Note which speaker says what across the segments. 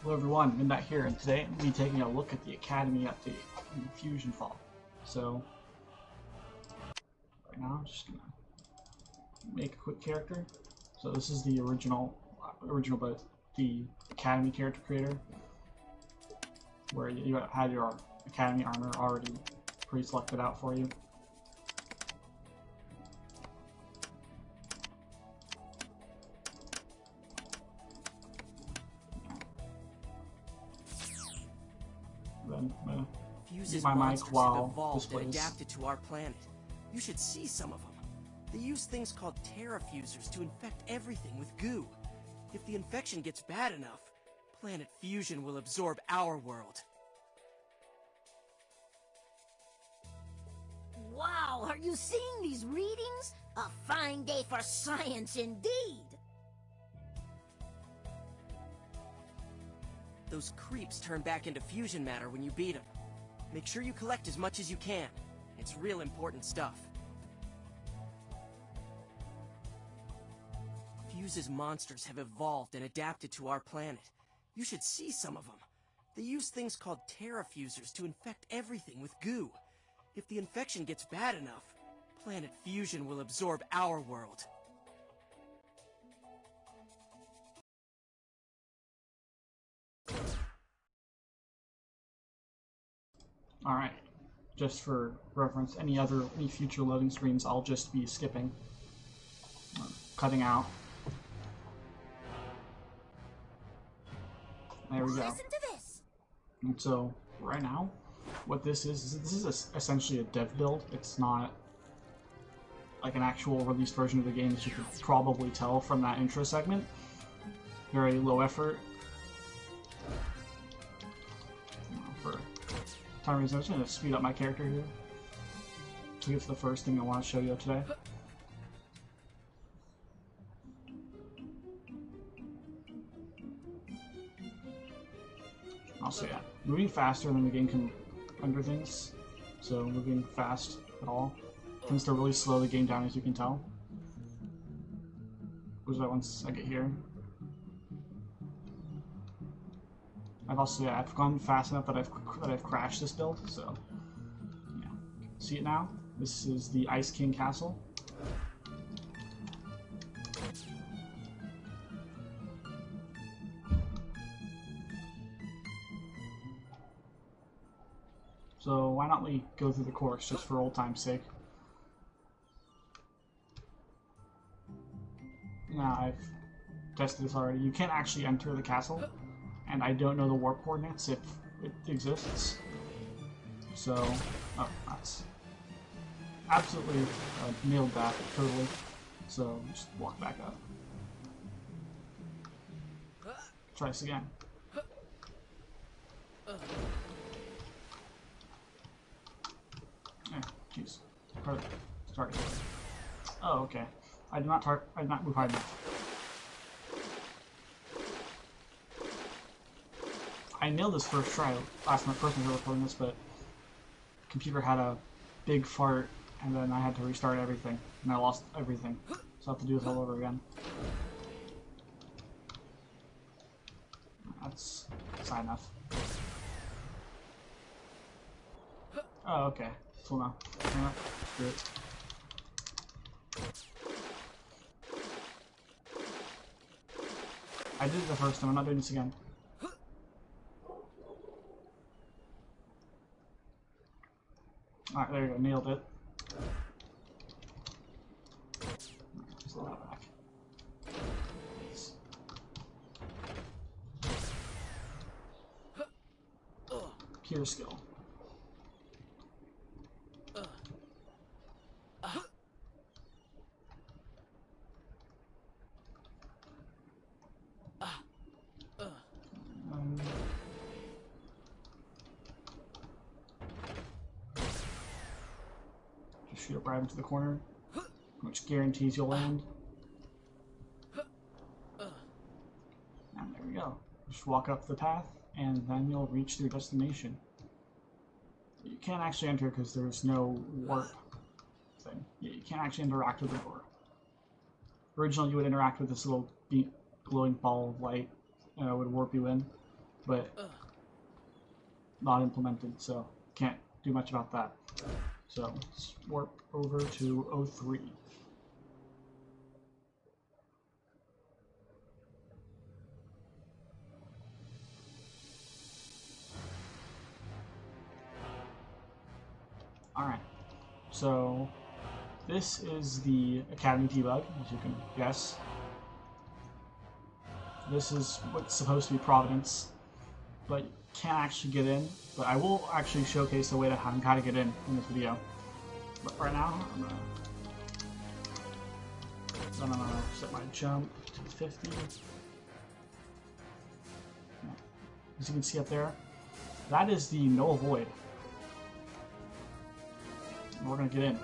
Speaker 1: Hello everyone, Midnight here, and today I'm going to be taking a look at the Academy update in FusionFall. So, right now I'm just going to make a quick character. So this is the original but the Academy character creator, where you had your Academy armor already pre-selected out for you. Then I'm gonna use my mic while this plays.
Speaker 2: Adapted to our planet. You should see some of them. They use things called terrafusers to infect everything with goo. If the infection gets bad enough, planet fusion will absorb our world.
Speaker 3: Wow, are you seeing these readings? A fine day for science indeed.
Speaker 2: Those creeps turn back into fusion matter when you beat them. Make sure you collect as much as you can. It's real important stuff. Fuse's monsters have evolved and adapted to our planet. You should see some of them. They use things called terrafusers to infect everything with goo. If the infection gets bad enough, planet fusion will absorb our world.
Speaker 1: Alright, just for reference, any future loading screens I'll just be skipping, cutting out. There we go.
Speaker 3: Listen to this.
Speaker 1: And so, right now, what this is essentially a dev build. It's not like an actual released version of the game, as you could probably tell from that intro segment. Very low effort. For time reason, I'm just going to speed up my character here to get to the first thing I want to show you today. Also, yeah, moving faster than the game can render things, so moving fast at all tends to really slow the game down, as you can tell. Which that once I get here. I've gone fast enough that I've crashed this build, so yeah. See it now? This is the Ice King Castle. So why not we go through the course just for old time's sake? Now I've tested this already. You can't actually enter the castle, and I don't know the warp coordinates if it exists. So, oh, that's absolutely nailed that totally. So just walk back up. Try this again. Jeez. Start. Oh, okay. I did not move hard enough. I nailed this first try. First time I was recording this, but computer had a big fart, and then I had to restart everything, and I lost everything. So I have to do this all over again. That's high enough. Oh, okay. So now, do it. I did it the first time. I'm not doing this again. Alright, there you go. Nailed it. Slow that back. Pure skill. Just shoot up right into the corner, which guarantees you'll land. And there we go. Just walk up the path, and then you'll reach your destination. You can't actually enter because there's no warp thing. You can't actually interact with the door. Originally, you would interact with this little glowing ball of light, and it would warp you in. but not implemented, so can't do much about that. So let's warp over to 03. Alright, so this is the Academy debug, as you can guess. This is what's supposed to be Providence, but you can't actually get in. But I will actually showcase a way to how to get in this video. But right now, I'm gonna set my jump to 50. As you can see up there, that is the null void. And we're gonna get in.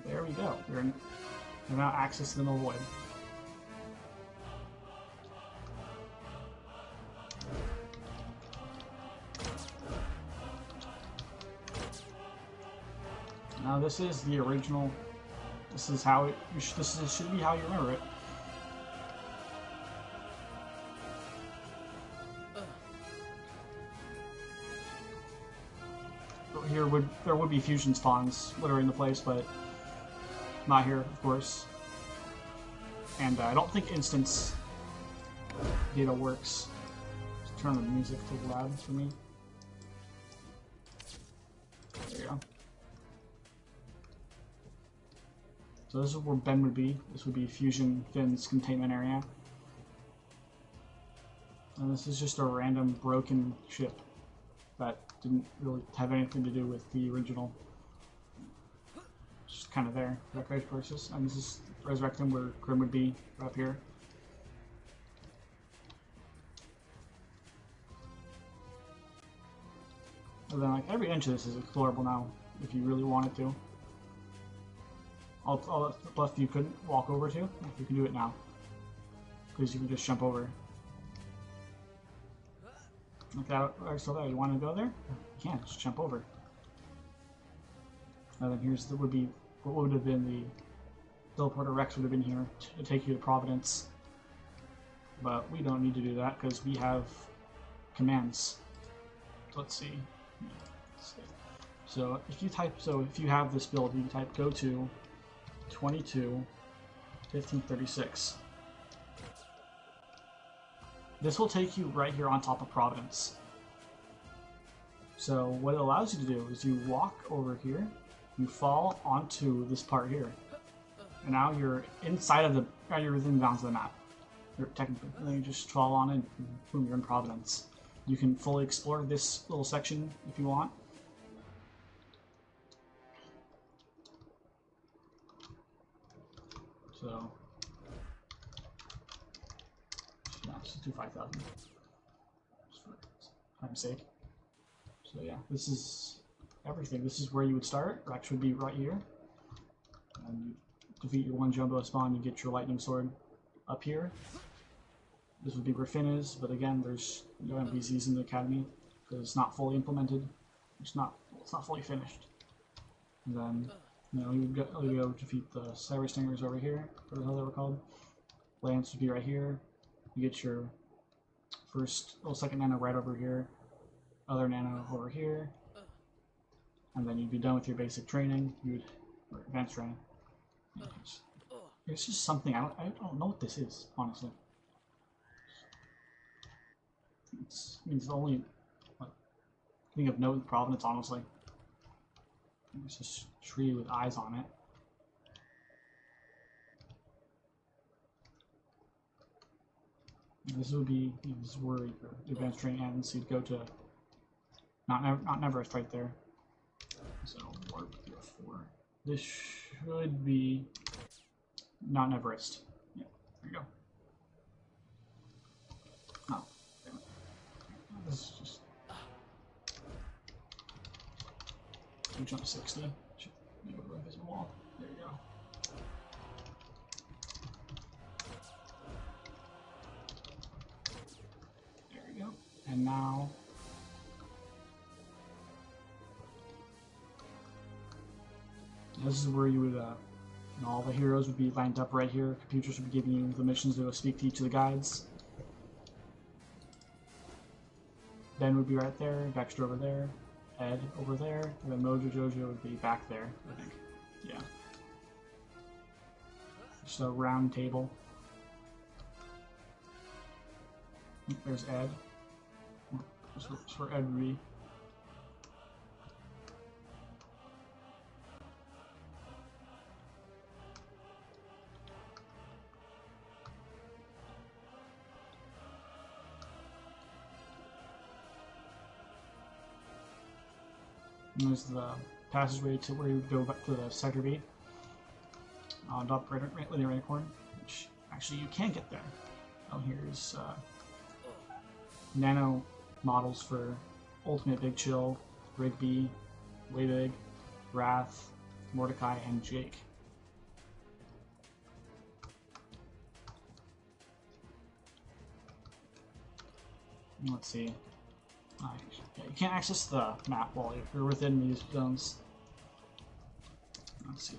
Speaker 1: There we go. We're now access to the null void. Now this is the original. This is how it. This should be how you remember it. Here there would be fusion spawns littering the place, but not here, of course. And I don't think instance data works. Just turn the music to loud for me. There you go. So this is where Ben would be. This would be Fusion Finn's containment area. And this is just a random broken ship that didn't really have anything to do with the original. Just kind of there for decoration purposes. And this is Resurrectum, where Grim would be, right up here. And then, like, every inch of this is explorable now, if you really wanted to. All that stuff you couldn't walk over to, you can do it now. Because you can just jump over. Like that, so that you want to go there? You can, just jump over. And then here's what would have been the teleporter Rex would have been here to take you to Providence. But we don't need to do that because we have commands. Let's see. So if you have this build, you type go to 22.15.36. This will take you right here on top of Providence. So what it allows you to do is you walk over here, you fall onto this part here, and now you're inside of you're within bounds of the map. You're technically, and then you just fall on it, and boom, you're in Providence. You can fully explore this little section if you want. So, yeah, let's just do 5,000 just for time's sake. So yeah, this is everything. This is where you would start. Rex would be right here. And you defeat your one jumbo spawn, you get your lightning sword up here. This would be where Finn is, but again, there's no NPCs in the academy because it's not fully implemented. It's not fully finished. And then, you know, you would go defeat the Cyber Stingers over here, or the hell they were called. Lance would be right here. You get your second nano right over here, other nano over here, and then you'd be done with your basic training. Or advanced training. It's just something I don't know what this is, honestly. It means only thing of note in Providence, honestly. It's just a tree with eyes on it. This would be, this is where your advanced training ends. So you'd go to not Neverest right there. So warp 4. This should be not Everest. Yeah, there you go. Oh, damn it. This is just. You jump 60. Should be over the invisible wall. There you go. There we go. And now. This is where you would And all the heroes would be lined up right here. Computers would be giving you the missions to go speak to each of the guides. Ben would be right there, Dexter over there, Ed over there, and then Mojo Jojo would be back there, I think. Yeah. Just a round table. There's Ed. That's where Ed would be. And there's the passageway to where you go back to the Sector B. Up right in the right corner, which actually you can get there. Oh, here's nano models for Ultimate Big Chill, Rigby, Wayvig, Wrath, Mordecai, and Jake. Let's see. Yeah, you can't access the map while you're within these zones. Let's see.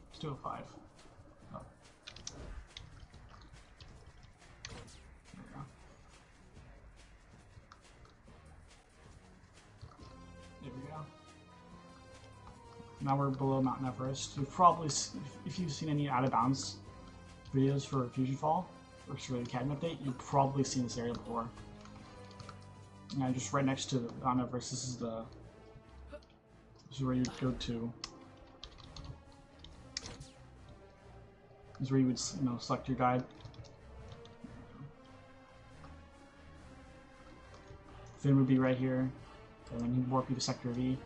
Speaker 1: Let's do a 5. Oh. There we go. There we go. Now we're below Mount Everest. You've probably, if you've seen any out of bounds videos for FusionFall or for the Academy update, you've probably seen this area before. And just right next to Mount Everest, this is where you go to. This is where you would, select your guide. Finn would be right here, and then he'd warp you to Sector V.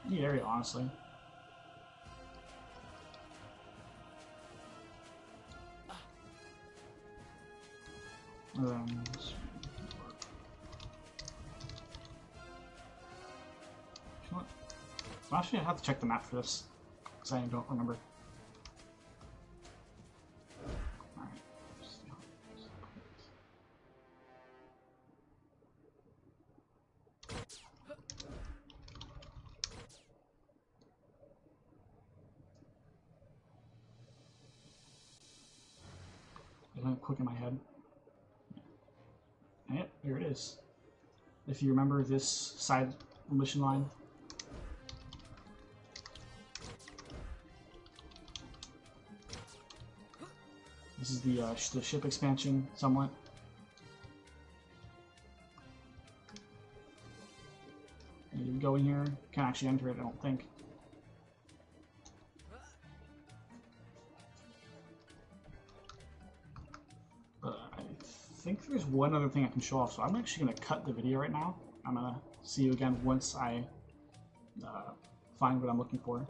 Speaker 1: Neat area, honestly. Actually, I have to check the map for this, because I don't remember. Alright. It went quick in my head. And yep, here it is. If you remember this side mission line. This is the ship expansion, somewhat. And you go in here, can't actually enter it, I don't think. But I think there's one other thing I can show off, so I'm actually going to cut the video right now. I'm going to see you again once I find what I'm looking for.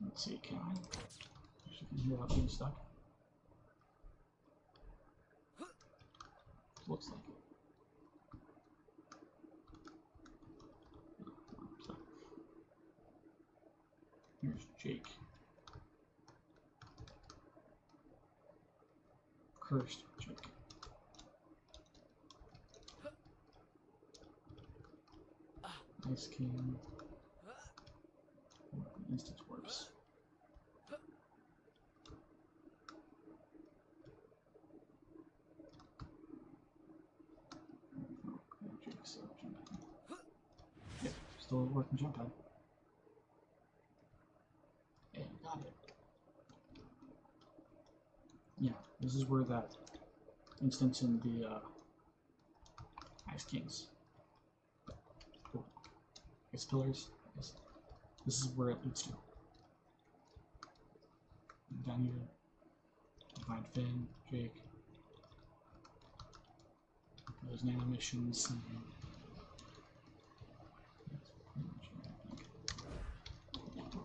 Speaker 1: Let's see, can I? You can hear that being stuck. Looks like it. So, here's Jake. Cursed Jake. Ice King. Instance works. Jake's jump pad. Yep, still a working jump pad. Hey, got it. Yeah, this is where that instance in the Ice Kings. Cool. Ice Pillars. Yes. This is where it leads to. And down here, you find Finn, Jake. Those nano missions. And that's pretty much it, I think.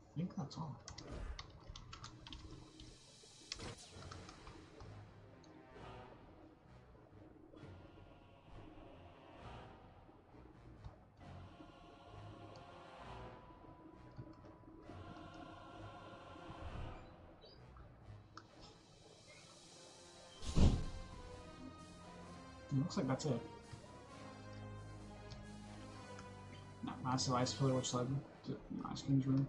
Speaker 1: I think that's all. It looks like that's it. Massive ice pillar which led to Ice King's room.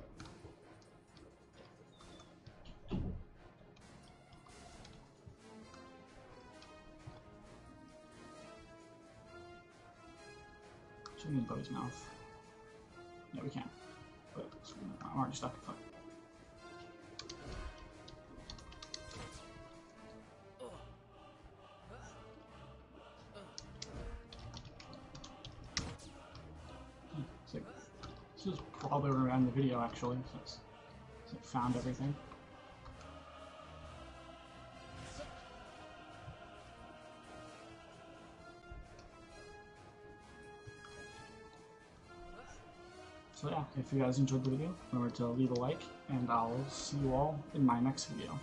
Speaker 1: Should we need Buddy's mouth? Yeah, we can. But I'm already stuck. Fuck. This is probably around the video actually, since it found everything. So yeah, if you guys enjoyed the video, remember to leave a like, and I'll see you all in my next video.